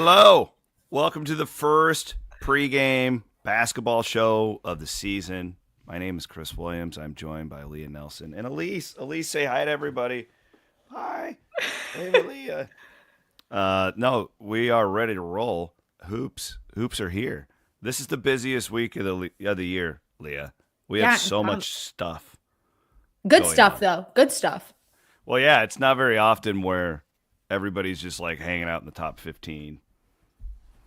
Hello. Welcome to the first pregame basketball show of the season. My name is Chris Williams. I'm joined by Leah Nelson and Elise. Elise, say hi to everybody. Hi. Hey, Leah. No, we are ready to roll. Hoops are here. This is the busiest week of the year, Leah. We have Yeah, so much stuff good going stuff on. though. Good stuff. Well, yeah, it's not very often where everybody's just like hanging out in the top 15,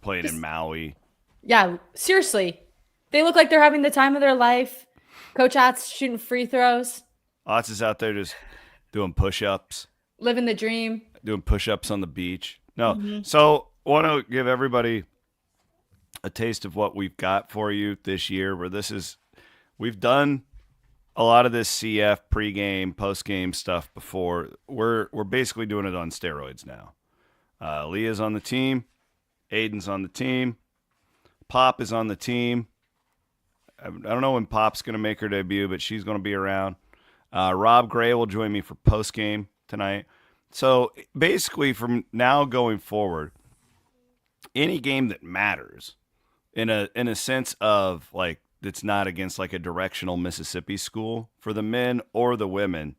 playing in Just Maui. yeah, seriously. They look like they're having the time of their life. Coach At's shooting free throws, Lots is out there just doing push-ups, living the dream. on the beach. No, Hmm. so want to give everybody a taste of what we've got for you this year. We've done a lot of this CF pregame, postgame stuff before. We're basically doing it on steroids now. Leah's on the team, Aiden's on the team, Pop is on the team. I don't know when Pop's going to make her debut, but she's going to be around. Rob Gray will join me for postgame tonight. So basically, from now going forward, any game that matters, in a sense of like it's not against like a directional Mississippi school for the men or the women,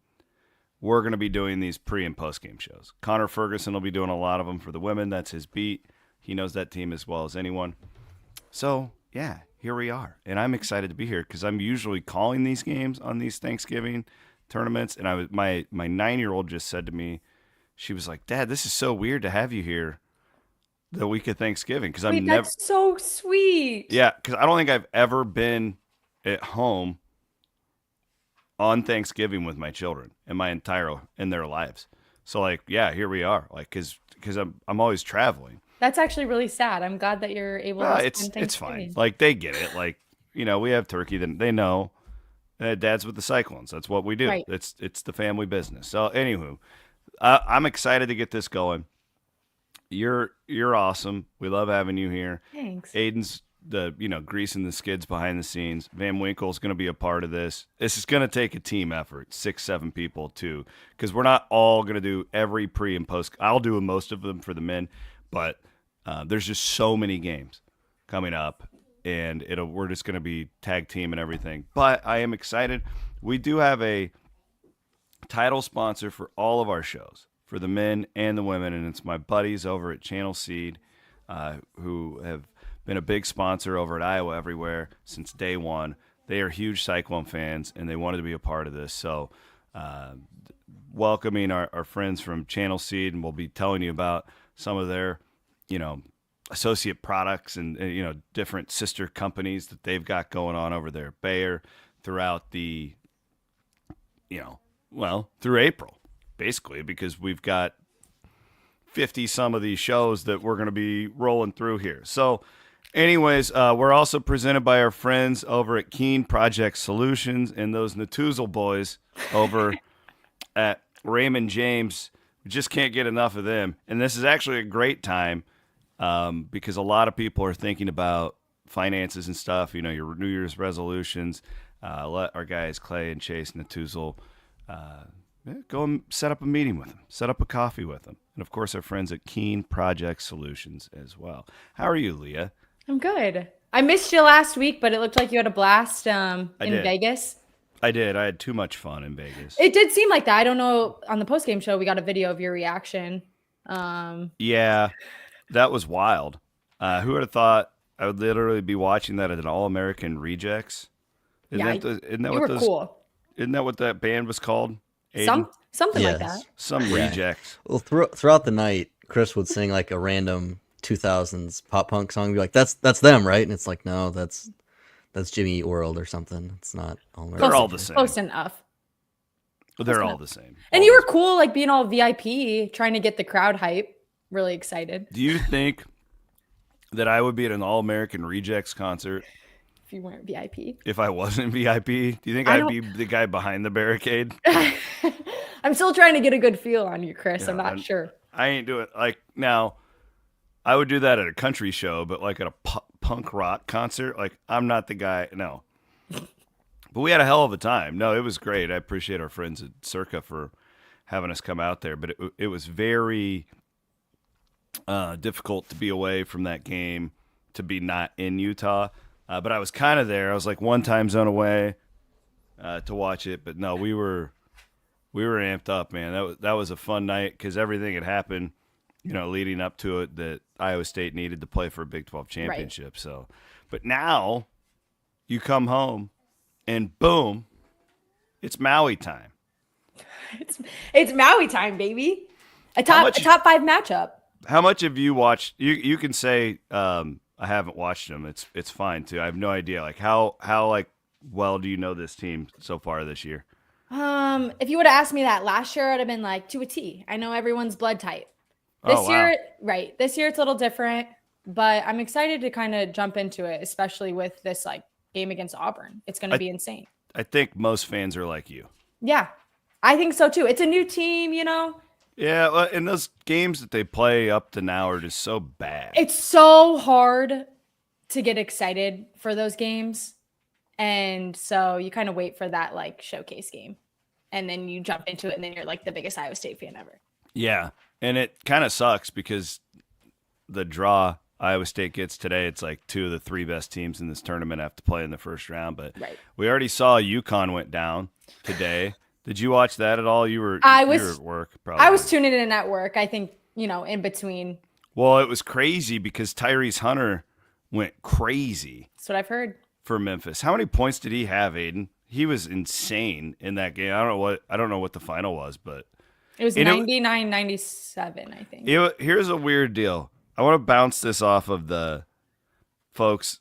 we're going to be doing these pre and post game shows. Connor Ferguson will be doing a lot of them for the women. That's his beat. He knows that team as well as anyone. So yeah, here we are, and I'm excited to be here because I'm usually calling these games on these Thanksgiving tournaments, and my 9-year-old just said to me, she was like, "Dad, this is so weird to have you here the week of Thanksgiving because I'm Wait, never." that's so sweet. Yeah, because I don't think I've ever been at home on Thanksgiving with my children in their lives. So like, yeah, here we are. Like, because I'm always traveling. That's actually really sad. I'm glad that you're able to spend It's fine. Thanksgiving. Like they get it. Like we have turkey. Then they know. Dad's with the Cyclones. That's what we do. Right. It's the family business. So anywho, I'm excited to get this going. You're awesome. We love having you here. Thanks. Aiden's the greasing the skids behind the scenes. Van Winkle's going to be a part of this. This is going to take a team effort, 6-7 people too, because we're not all going to do every pre and post. I'll do most of them for the men, but there's just so many games coming up, and we're just going to be tag team and everything. But I am excited. We do have a title sponsor for all of our shows for the men and the women, and it's my buddies over at Channel Seed, who have been a big sponsor over at Iowa Everywhere since day one. They are huge Cyclone fans, and they wanted to be a part of this. So, welcoming our friends from Channel Seed, and we'll be telling you about some of their, associate products and different sister companies that they've got going on over there at Bayer throughout the, through April, basically, because we've got 50 some of these shows that we're going to be rolling through here. So anyways, we're also presented by our friends over at Keen Project Solutions and those Natuzel boys over at Raymond James. We just can't get enough of them. And this is actually a great time because a lot of people are thinking about finances and stuff, your New Year's resolutions. Let our guys, Clay and Chase Natuzel, go and set up a meeting with them, set up a coffee with them. And, of course, our friends at Keen Project Solutions as well. How are you, Leah? I'm good. I missed you last week, but it looked like you had a blast in did. Vegas. I did. I had too much fun in Vegas. It did seem like that. I don't know. On the post game show, we got a video of your reaction. Yeah, that was wild. Who would have thought I would literally be watching that at an All-American Rejects? Yeah, Isn't that you what were cool. Isn't that what that band was called? Aiden? Something like that. Yes. Some Yeah. Rejects. Well, throughout the night, Chris would sing like a random 2000s pop punk song and be like, "That's them, right?" And it's like, "No, that's Jimmy Eat World or something. It's not all They're American." all the same. Close enough. They're all the same. And you were cool, like being all VIP, trying to get the crowd hype. Really excited. Do you think that I would be at an All-American Rejects concert If you weren't VIP. if I wasn't VIP? Do you think I I'd don't- be the guy behind the barricade? I'm still trying to get a good feel on you, Chris. I'm not sure. I ain't doing like now. I would do that at a country show, but like at a punk rock concert, like I'm not the guy. No, but we had a hell of a time. No, it was great. I appreciate our friends at Circa for having us come out there. But it was very difficult to be away from that game, to be not in Utah. But I was kind of there. I was like one time zone away to watch it. But no, we were amped up, man. That was a fun night because everything had happened, leading up to it that Iowa State needed to play for a Big 12 championship. Right. So, but now you come home and boom, it's Maui time. It's Maui time, baby. A top 5 matchup. How much have you watched? You can say I haven't watched them. It's fine too. I have no idea. Like how like well do you know this team so far this year? If you would have asked me that last year, I'd have been like, to a T. I know everyone's blood type. This year, right? This year it's a little different, but I'm excited to kind of jump into it, especially with this like game against Auburn. It's going to be insane. I think most fans are like you. Yeah, I think so too. It's a new team, Yeah, and those games that they play up to now are just so bad. It's so hard to get excited for those games. And so you kind of wait for that like showcase game. And then you jump into it and then you're like the biggest Iowa State fan ever. Yeah, and it kind of sucks because the draw Iowa State gets today, it's like 2 of the 3 best teams in this tournament have to play in the first round. But We already saw UConn went down today. Did you watch that at all? You were at work, probably. I was tuning in at work, I think, in between. Well, it was crazy because Tyrese Hunter went crazy. That's what I've heard. For Memphis. How many points did he have, Aiden? He was insane in that game. I don't know what the final was, but it was 99-97, I think. Here's a weird deal. I want to bounce this off of the folks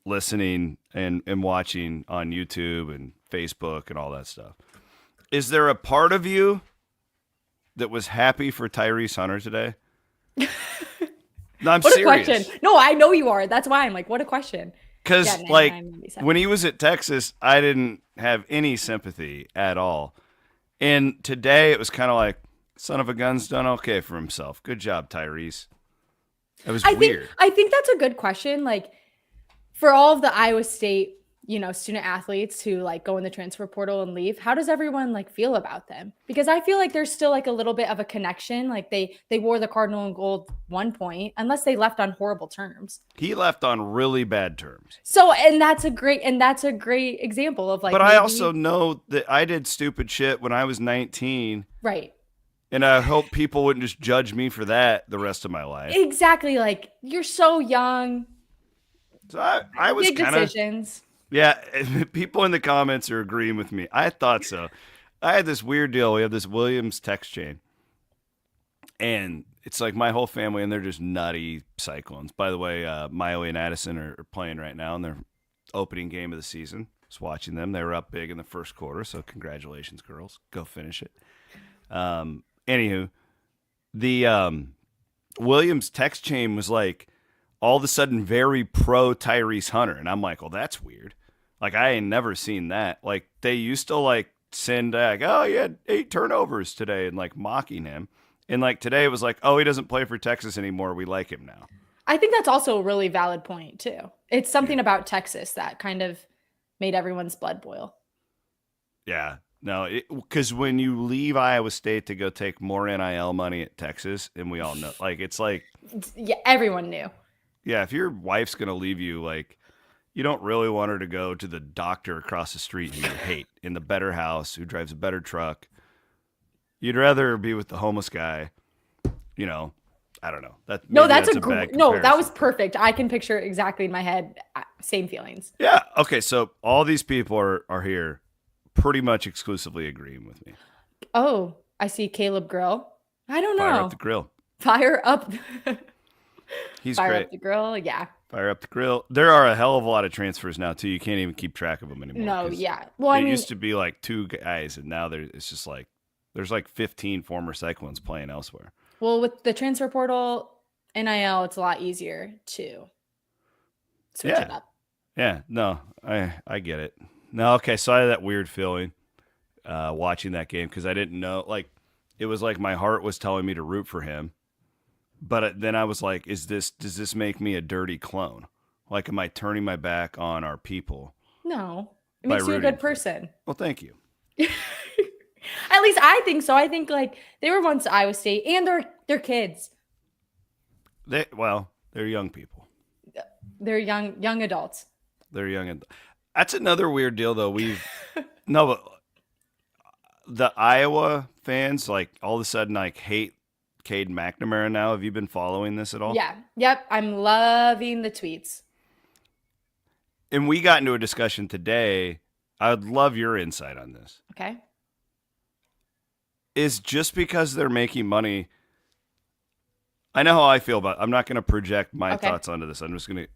listening and watching on YouTube and Facebook and all that stuff. Is there a part of you that was happy for Tyrese Hunter today? No, I'm serious. What a question. No, I know you are. That's why I'm like, what a question. Because, when he was at Texas, I didn't have any sympathy at all. And today, it was kind of like, son of a gun's done okay for himself. Good job, Tyrese. It was weird. I think that's a good question. Like, for all of the Iowa State, student athletes who like go in the transfer portal and leave, how does everyone like feel about them? Because I feel like there's still like a little bit of a connection. Like they wore the Cardinal and gold one point, unless they left on horrible terms. He left on really bad terms. So, and that's a great example of like. But I also know that I did stupid shit when I was 19. Right. And I hope people wouldn't just judge me for that the rest of my life. Exactly. Like you're so young. So I was big decisions. Yeah, people in the comments are agreeing with me. I thought so. I had this weird deal. We have this Williams text chain. And it's like my whole family, and they're just nutty Cyclones. By the way, Maui and Addison are playing right now in their opening game of the season. Just watching them. They were up big in the first quarter, so congratulations, girls. Go finish it. Anywho, the Williams text chain was like, all of a sudden very pro Tyrese Hunter. And I'm like, well, that's weird. Like, I ain't never seen that. Like, they used to, like, send, like, oh, he had 8 turnovers today and, like, mocking him. And, like, today it was like, oh, he doesn't play for Texas anymore. We like him now. I think that's also a really valid point, too. It's something about Texas that kind of made everyone's blood boil. Yeah. No, because when you leave Iowa State to go take more NIL money at Texas, and we all know, like, it's like. Yeah, everyone knew. Yeah, if your wife's going to leave you, like, you don't really want her to go to the doctor across the street who you hate in the better house, who drives a better truck. You'd rather be with the homeless guy, I don't know. That was perfect. I can picture it exactly in my head. Same feelings. Yeah. Okay. So all these people are here pretty much exclusively agreeing with me. Oh, I see Caleb Grill. I don't know. Fire up the grill. Fire up. He's Fire great. Up the grill. Yeah. Fire up the grill. There are a hell of a lot of transfers now, too. You can't even keep track of them anymore. No, yeah. Well, it used to be like 2 guys, and now it's just like there's like 15 former Cyclones playing elsewhere. Well, with the transfer portal, NIL, it's a lot easier to switch it up. Yeah. No, I get it. No, okay. So I had that weird feeling watching that game because I didn't know. Like, it was like my heart was telling me to root for him. But then I was like, does this make me a dirty clone? Like, am I turning my back on our people? No. It makes you a good person. Well, thank you. At least I think so. I think, like, they were once Iowa State, and they're kids. They're young people. They're young adults. They're young, and that's another weird deal, though. No, but the Iowa fans like all of a sudden like hate Cade McNamara now. Have you been following this at all? Yeah. Yep. I'm loving the tweets. And we got into a discussion today. I would love your insight on this. Okay. Is just because they're making money. I know how I feel about it. I'm not going to project my thoughts onto this. I'm just going to,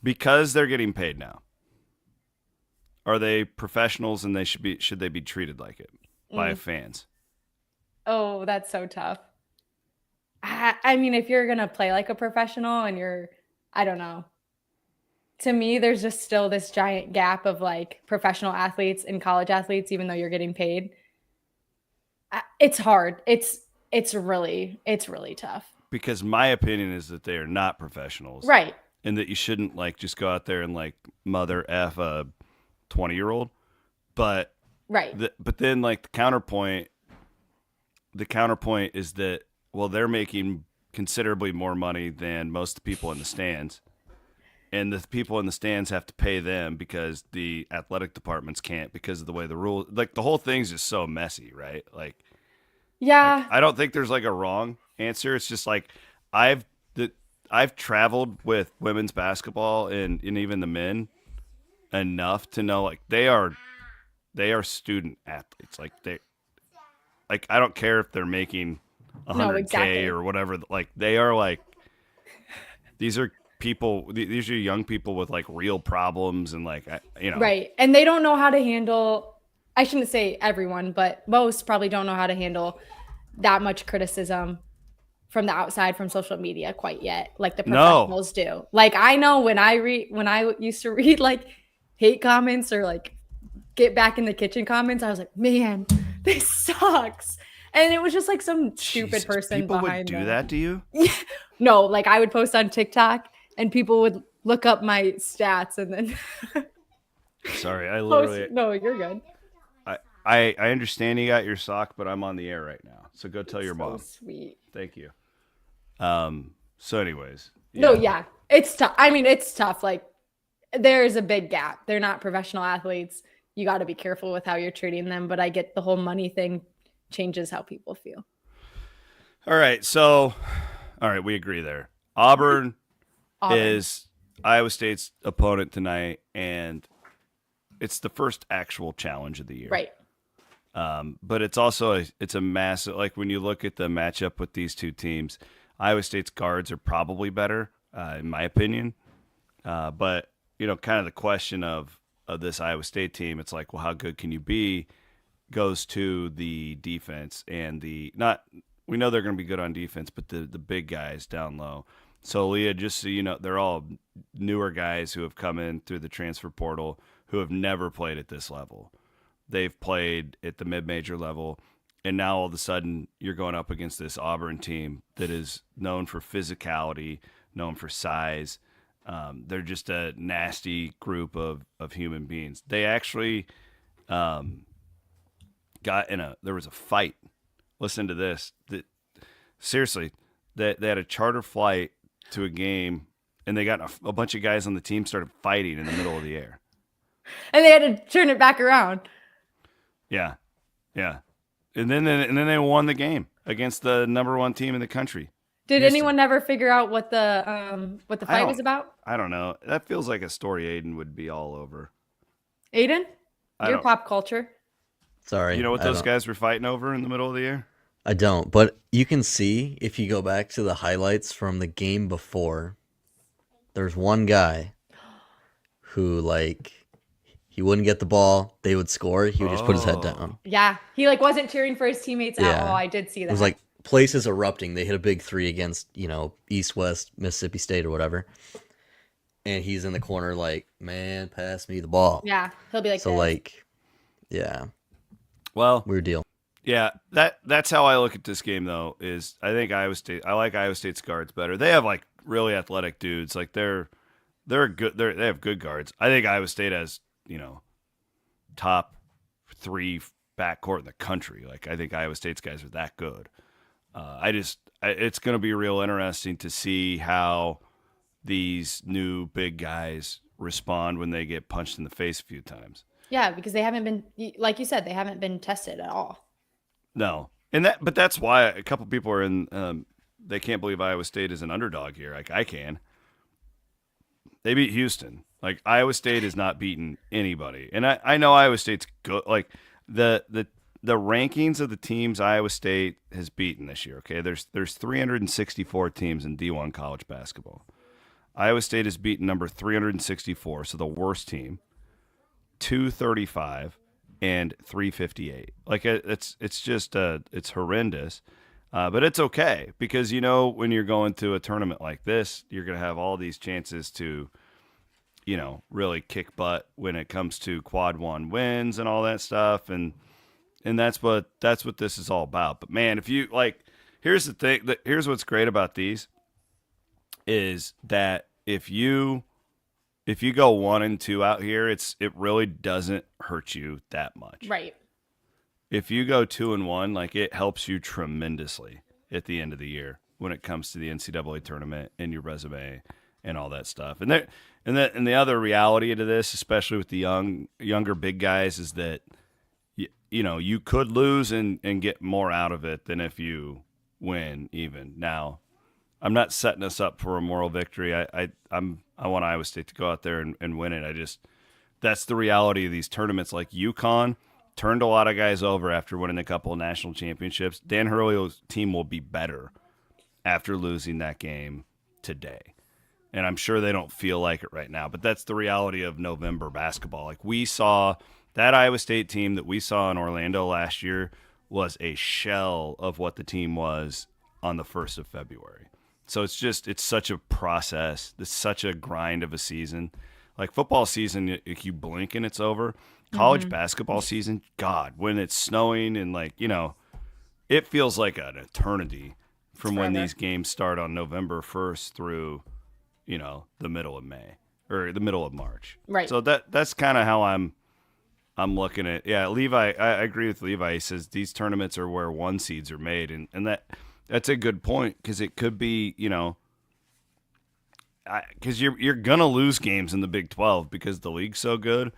because they're getting paid now. Are they professionals and should they be treated like it by fans? Oh, that's so tough. I mean, if you're going to play like a professional and I don't know. To me, there's just still this giant gap of like professional athletes and college athletes, even though you're getting paid. It's hard. It's really tough. Because my opinion is that they are not professionals. Right. And that you shouldn't like just go out there and like mother F a 20-year-old. But right. But then like the counterpoint is that, well, they're making considerably more money than most of the people in the stands. And the people in the stands have to pay them because the athletic departments can't because of the way the rules, like the whole thing's just so messy, right? Like, yeah, I don't think there's like a wrong answer. It's just like I've traveled with women's basketball and even the men enough to know like they are student athletes. Like I don't care if they're making 100K or whatever. Like they are like these are young people with like real problems and like right, and they don't know how to handle, I shouldn't say everyone, but most probably don't know how to handle that much criticism from the outside, from social media quite yet, like the professionals do. Like I know when I used to read like hate comments or like get back in the kitchen comments, I was like, man, this sucks. And it was just like some stupid person people behind would do that to you. No, like I would post on TikTok and people would look up my stats and then sorry, I literally no, you're good. I understand you got your sock, but I'm on the air right now. So go tell your mom. Sweet. Thank you. So anyways. Yeah. No, yeah. It's tough. I mean, it's tough. Like there's a big gap. They're not professional athletes. You got to be careful with how you're treating them, but I get the whole money thing changes how people feel. All right. So, we agree there. Auburn is Iowa State's opponent tonight, and it's the first actual challenge of the year. Right. But it's also it's a massive, like when you look at the matchup with these two teams, Iowa State's guards are probably better, in my opinion. But kind of the question of this Iowa State team, it's like, well, how good can you be? Goes to the defense and we know they're going to be good on defense, but the big guys down low. So Leah, just so you know, they're all newer guys who have come in through the transfer portal who have never played at this level. They've played at the mid-major level, and now all of a sudden you're going up against this Auburn team that is known for physicality, known for size. They're just a nasty group of human beings. They actually there was a fight. Listen to this. Seriously, they had a charter flight to a game, and they got a bunch of guys on the team started fighting in the middle of the air. And they had to turn it back around. Yeah. And then they won the game against the number one team in the country. Did anyone ever figure out what the fight was about? I don't know. That feels like a story Aiden would be all over. Aiden? Your pop culture. Sorry. You know what those guys were fighting over in the middle of the year? I don't, but you can see if you go back to the highlights from the game before, there's one guy who he wouldn't get the ball, they would score, he would just put his head down. Yeah, he wasn't cheering for his teammates at all. I did see that. It was like places erupting. They hit a big three against, East West Mississippi State or whatever. And he's in the corner like, man, pass me the ball. Yeah, he'll be like so this. Yeah. Well, weird deal. Yeah, that's how I look at this game though. Is I think I like Iowa State's guards better. They have like really athletic dudes. Like they're good. They have good guards. I think Iowa State has top 3 backcourt in the country. Like I think Iowa State's guys are that good. It's going to be real interesting to see how these new big guys respond when they get punched in the face a few times. Yeah, because they haven't been, like you said, they haven't been tested at all. No, but that's why a couple people are in. They can't believe Iowa State is an underdog here. Like I can. They beat Houston. Like Iowa State has not beaten anybody, and I know Iowa State's good. Like the rankings of the teams Iowa State has beaten this year. Okay, there's 364 teams in D1 college basketball. Iowa State has beaten number 364, so the worst team, 235 and 358. Like it's just it's horrendous, but it's okay because when you're going to a tournament like this, you're gonna have all these chances to really kick butt when it comes to quad one wins and all that stuff, and that's what this is all about. But man, if you here's the thing. Here's what's great about these is that if you go 1-2 out here, it really doesn't hurt you that much. Right. If you go 2-1, it helps you tremendously at the end of the year when it comes to the NCAA tournament and your resume and all that stuff. And the other reality to this, especially with the younger big guys, is that you could lose and get more out of it than if you win even. Now, I'm not setting us up for a moral victory. I want Iowa State to go out there and win it. That's the reality of these tournaments. Like UConn turned a lot of guys over after winning a couple of national championships. Dan Hurley's team will be better after losing that game today. And I'm sure they don't feel like it right now, but that's the reality of November basketball. Like we saw that Iowa State team that we saw in Orlando last year was a shell of what the team was on the 1st of February. So it's such a process. It's such a grind of a season. Like football season, if you blink and it's over. College basketball season, God, when it's snowing and it feels like an eternity from when these games start on November 1st through, the middle of May or the middle of March. Right. So that's kind of how I'm looking at. Yeah, Levi, I agree with Levi. He says these tournaments are where 1 seeds are made, and that's a good point because it could be, because you're gonna lose games in the Big 12 because the league's so good.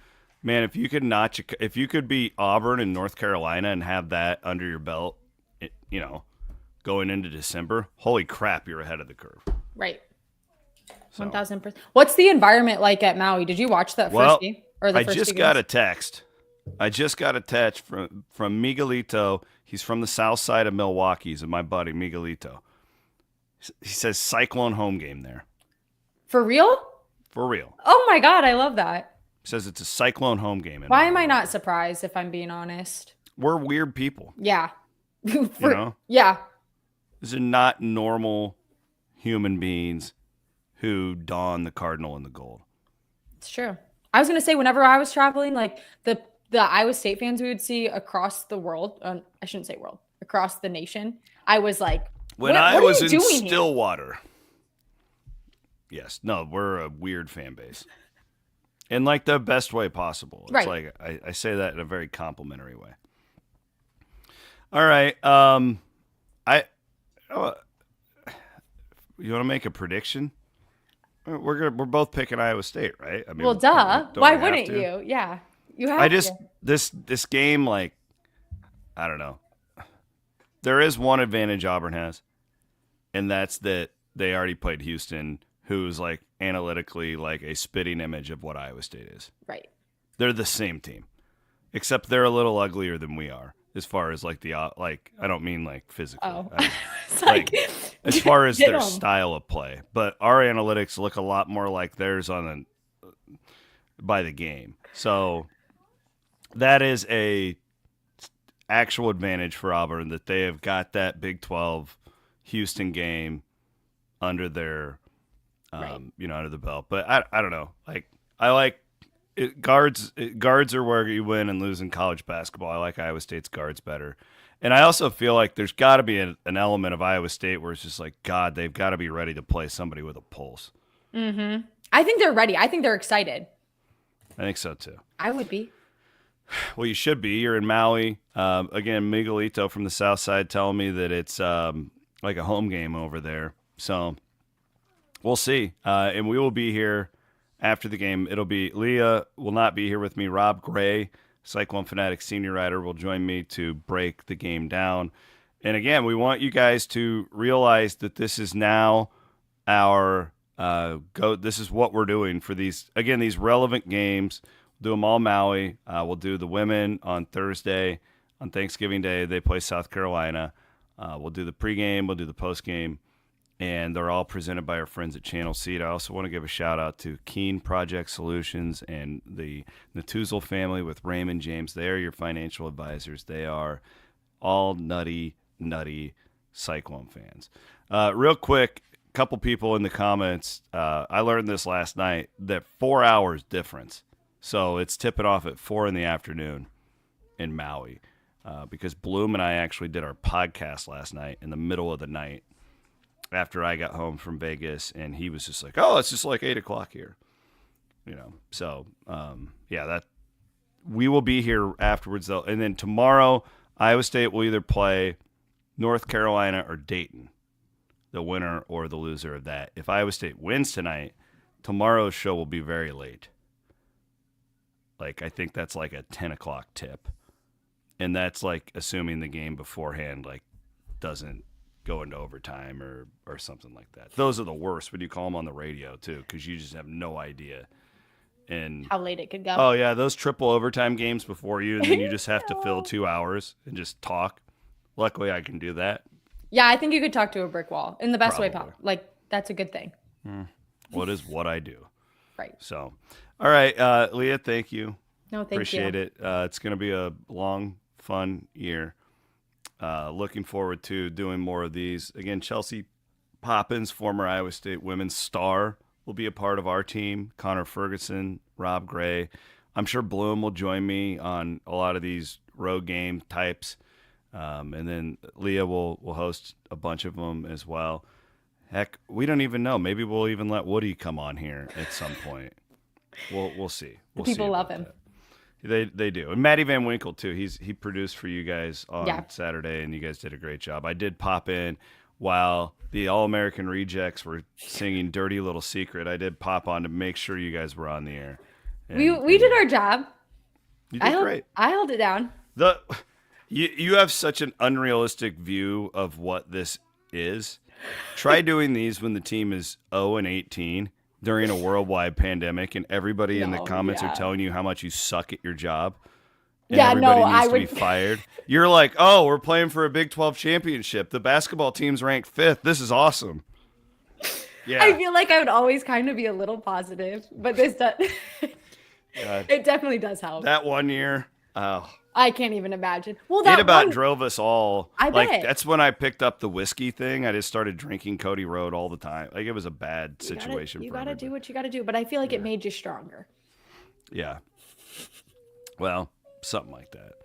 Man, if you could beat Auburn and North Carolina and have that under your belt, going into December, holy crap, you're ahead of the curve. Right. So. 1,000%. What's the environment like at Maui? Did you watch that first game? Or the I first just two got games? a text. I just got a text from Miguelito. He's from the south side of Milwaukee. He's my buddy, Miguelito. He says Cyclone home game there. For real? For real. Oh my God, I love that. He says it's a Cyclone home game. Why am I not surprised, if I'm being honest? We're weird people. Yeah. Yeah. These are not normal human beings who don the cardinal and the gold. It's true. I was going to say, whenever I was traveling, the Iowa State fans we would see across the world, I shouldn't say world, across the nation, I was like, when I was in Stillwater. Yes. No, we're a weird fan base. In the best way possible. It's right. I say that in a very complimentary way. All right. You want to make a prediction? We're both picking Iowa State, right? I mean, well, duh. Why wouldn't you? Yeah, you have. This game, I don't know. There is one advantage Auburn has, and that's that they already played Houston, who's analytically a spitting image of what Iowa State is. Right. They're the same team, except they're a little uglier than we are. As far as I don't mean physically. Oh. As far as their style of play, but our analytics look a lot more like theirs by the game. So that is a actual advantage for Auburn that they have got that Big 12 Houston game under their under the belt. But I don't know. I like it, guards are where you win and lose in college basketball. I like Iowa State's guards better. And I also feel like there's got to be an element of Iowa State where it's just God, they've got to be ready to play somebody with a pulse. Mm-hmm. I think they're ready. I think they're excited. I think so, too. I would be. Well, you should be. You're in Maui. Again, Miguelito from the south side telling me that it's like a home game over there. So we'll see. And we will be here after the game. It'll be Leah will not be here with me. Rob Gray, Cyclone Fanatic senior writer, will join me to break the game down. And again, we want you guys to realize that this is now our go. This is what we're doing for these relevant games. We'll do them all Maui. We'll do the women on Thursday. On Thanksgiving Day, they play South Carolina. We'll do the pregame. We'll do the postgame. And they're all presented by our friends at Channel Seed. I also want to give a shout out to Keen Project Solutions and the Natuzel family with Raymond James. They are your financial advisors. They are all nutty Cyclone fans. Real quick, a couple people in the comments. I learned this last night that 4 hours difference. So it's tipping off at 4 in the afternoon in Maui because Bloom and I actually did our podcast last night in the middle of the night after I got home from Vegas, and he was just like, "Oh, it's just like 8 o'clock here," So yeah, that we will be here afterwards though, and then tomorrow Iowa State will either play North Carolina or Dayton, the winner or the loser of that. If Iowa State wins tonight, tomorrow's show will be very late. Like, I think that's like a 10 o'clock tip. And that's like assuming the game beforehand, like, doesn't go into overtime or something like that. Those are the worst when you call them on the radio, too, because you just have no idea. And how late it could go. Oh, yeah, those triple overtime games before you, and then you just have to fill 2 hours and just talk. Luckily, I can do that. Yeah, I think you could talk to a brick wall in the best way Probably. possible. Like, that's a good thing. What is what I do. Right. So, all right, Leah, thank you. No, thank Appreciate you. it. It's going to be a long, fun year. Looking forward to doing more of these. Again, Chelsea Poppins, former Iowa State women's star, will be a part of our team. Connor Ferguson, Rob Gray. I'm sure Bloom will join me on a lot of these road game types. And then Leah will host a bunch of them as well. Heck, we don't even know. Maybe we'll even let Woody come on here at some point. We'll see. People love him. They do. And Maddie Van Winkle, too. He produced for you guys on Saturday, and you guys did a great job. I did pop in while the All-American Rejects were singing Dirty Little Secret. I did pop on to make sure you guys were on the air. And, we did our job. You did great. I held it down. You have such an unrealistic view of what this is. Try doing these when the team is 0-18 during a worldwide pandemic, and everybody in the comments are telling you how much you suck at your job. And everybody needs to be fired. You're like, oh, we're playing for a Big 12 championship. The basketball team's ranked 5th. This is awesome. Yeah. I feel like I would always kind of be a little positive, but this does. It definitely does help. That 1 year, oh. I can't even imagine. Well, it about drove us all. I bet. That's when I picked up the whiskey thing. I just started drinking Cody Road all the time. Like, it was a bad situation. You gotta do what you gotta do, but I feel like it made you stronger. Yeah. Well, something like that.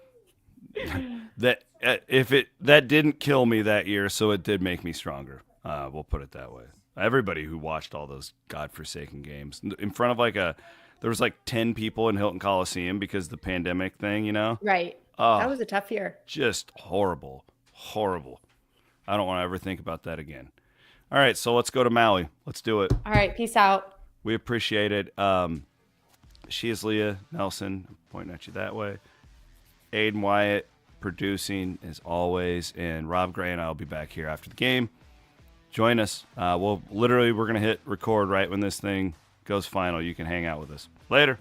That didn't kill me that year, so it did make me stronger. We'll put it that way. Everybody who watched all those godforsaken games in front of there was 10 people in Hilton Coliseum because of the pandemic thing, Right. That was a tough year. Just horrible. Horrible. I don't want to ever think about that again. All right, so let's go to Maui. Let's do it. All right, peace out. We appreciate it. She is Leah Nelson. I'm pointing at you that way. Aiden Wyatt producing as always, and Rob Gray and I will be back here after the game. Join us. We're going to hit record right when this thing goes final. You can hang out with us. Later.